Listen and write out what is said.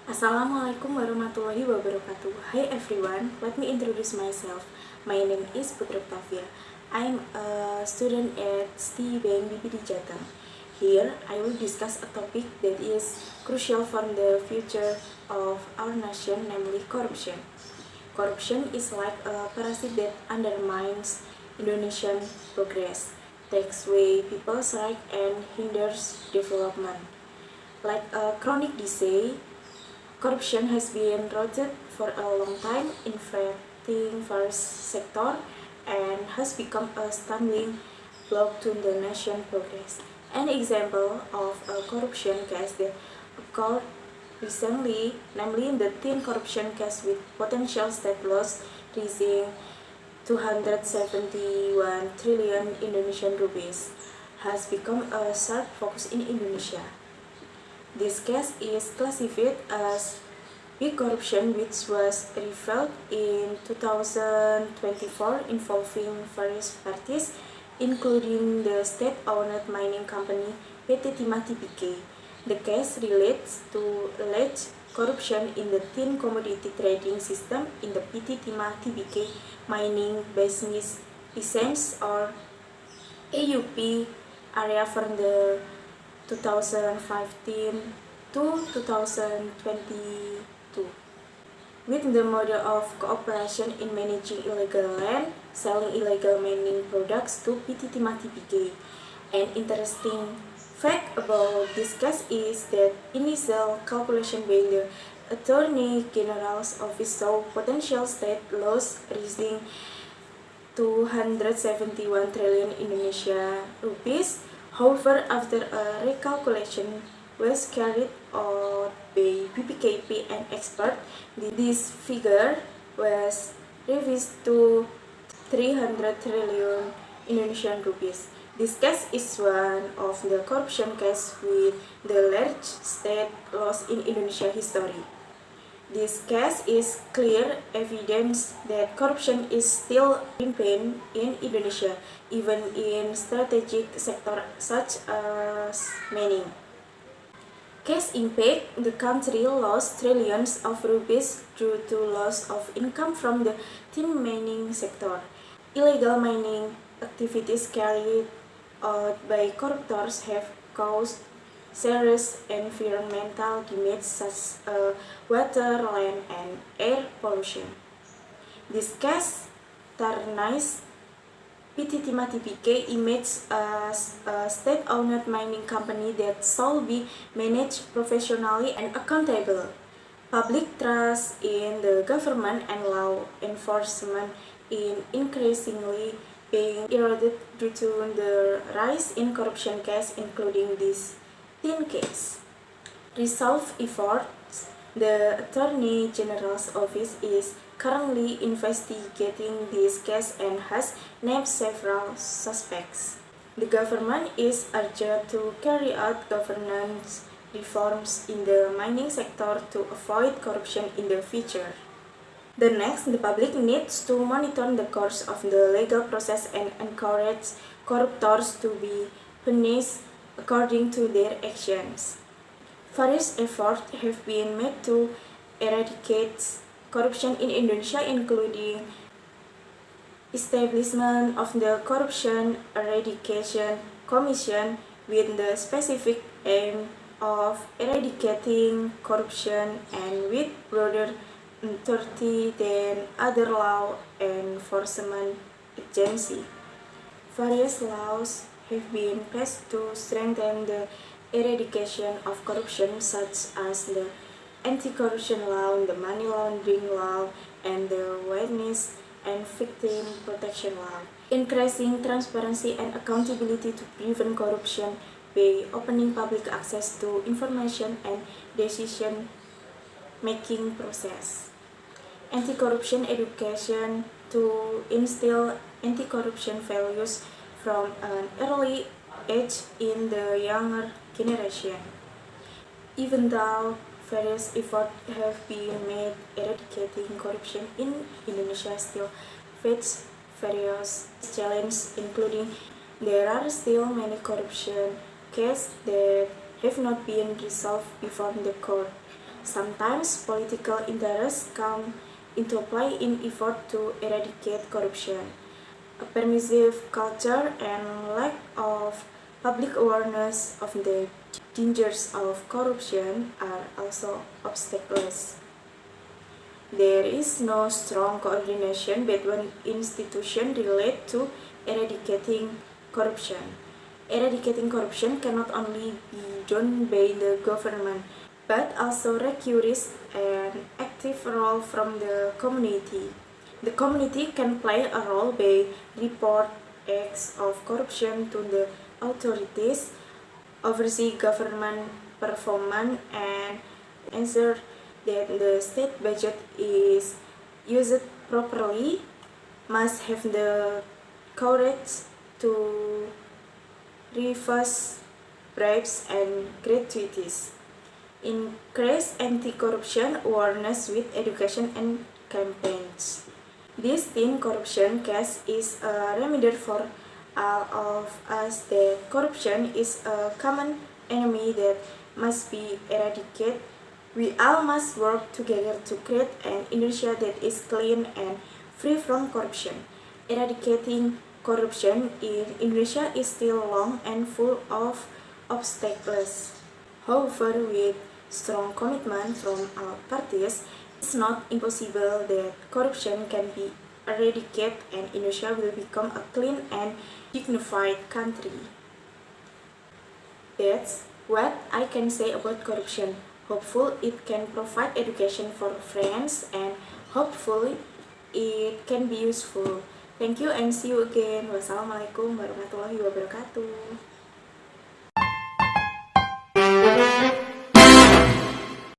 Assalamualaikum warahmatullahi wabarakatuh. Hi everyone, let me introduce myself. My name is Putri Octavia. I'm a student at STI Bank BPD Jateng. Here, I will discuss a topic that is crucial for the future of our nation, namely corruption. Corruption is like a parasite that undermines Indonesian progress, takes away people's rights and hinders development. Like a chronic disease, corruption has been rooted for a long time, infecting various sectors and has become a stumbling block to the nation's progress. An example of a corruption case that occurred recently, namely the teen corruption case with potential state loss reaching 271 trillion Indonesian rupees, has become a sharp focus in Indonesia. This case is classified as big corruption, which was revealed in 2024 involving various parties, including the state-owned mining company PT Timah Tbk. The case relates to alleged corruption in the tin commodity trading system in the PT Timah Tbk mining business license or AUP area from the 2015 to 2022, with the model of cooperation in managing illegal land, selling illegal mining products to PT Timah Tbk. An interesting fact about this case is that initial calculation by the Attorney General's Office saw potential state loss reaching 271 trillion Indonesia rupees. However, after a recalculation was carried out by BPKP and expert, this figure was revised to 300 trillion Indonesian rupees. This case is one of the corruption cases with the largest state loss in Indonesia history. This case is clear evidence that corruption is still rampant in Indonesia, even in strategic sectors such as mining. Case impact: the country lost trillions of rupees due to loss of income from the tin mining sector. Illegal mining activities carried out by corruptors have caused serious environmental damage such as water, land, and air pollution. This case tarnishes PT Timah Tbk image as a state-owned mining company that should be managed professionally and accountable. Public trust in the government and law enforcement is increasingly being eroded due to the rise in corruption cases, including this tin case. Resolve efforts: the Attorney General's Office is currently investigating this case and has named several suspects. The government is urged to carry out governance reforms in the mining sector to avoid corruption in the future. The public needs to monitor the course of the legal process and encourage corruptors to be punished according to their actions. Various efforts have been made to eradicate corruption in Indonesia, including establishment of the Corruption Eradication Commission with the specific aim of eradicating corruption and with broader authority than other law enforcement agencies. Various laws have been passed to strengthen the eradication of corruption, such as the Anti-Corruption Law, the Money Laundering Law, and the Witness and Victim Protection Law. Increasing transparency and accountability to prevent corruption by opening public access to information and decision-making process. Anti-corruption education to instill anti-corruption values from an early age in the younger generation. Even though various efforts have been made, eradicating corruption in Indonesia still faces various challenges, including there are still many corruption cases that have not been resolved before the court, Sometimes political interests come into play in effort to eradicate corruption. A permissive culture and lack of public awareness of the dangers of corruption are also obstacles. There is no strong coordination between institutions related to eradicating corruption. Eradicating corruption cannot only be done by the government, but also requires an active role from the community. The community can play a role by report acts of corruption to the authorities, oversee government performance, and ensure that the state budget is used properly, must have the courage to refuse bribes and gratuities. Increase anti-corruption awareness with education and campaigns. This teen corruption case is a reminder for all of us that corruption is a common enemy that must be eradicated. We all must work together to create an Indonesia that is clean and free from corruption. Eradicating corruption in Indonesia is still long and full of obstacles. However, with strong commitment from all parties, it's not impossible that corruption can be eradicated and Indonesia will become a clean and dignified country. That's what I can say about corruption. Hopefully it can provide education for friends and hopefully it can be useful. Thank you and see you again. Wassalamualaikum warahmatullahi wabarakatuh.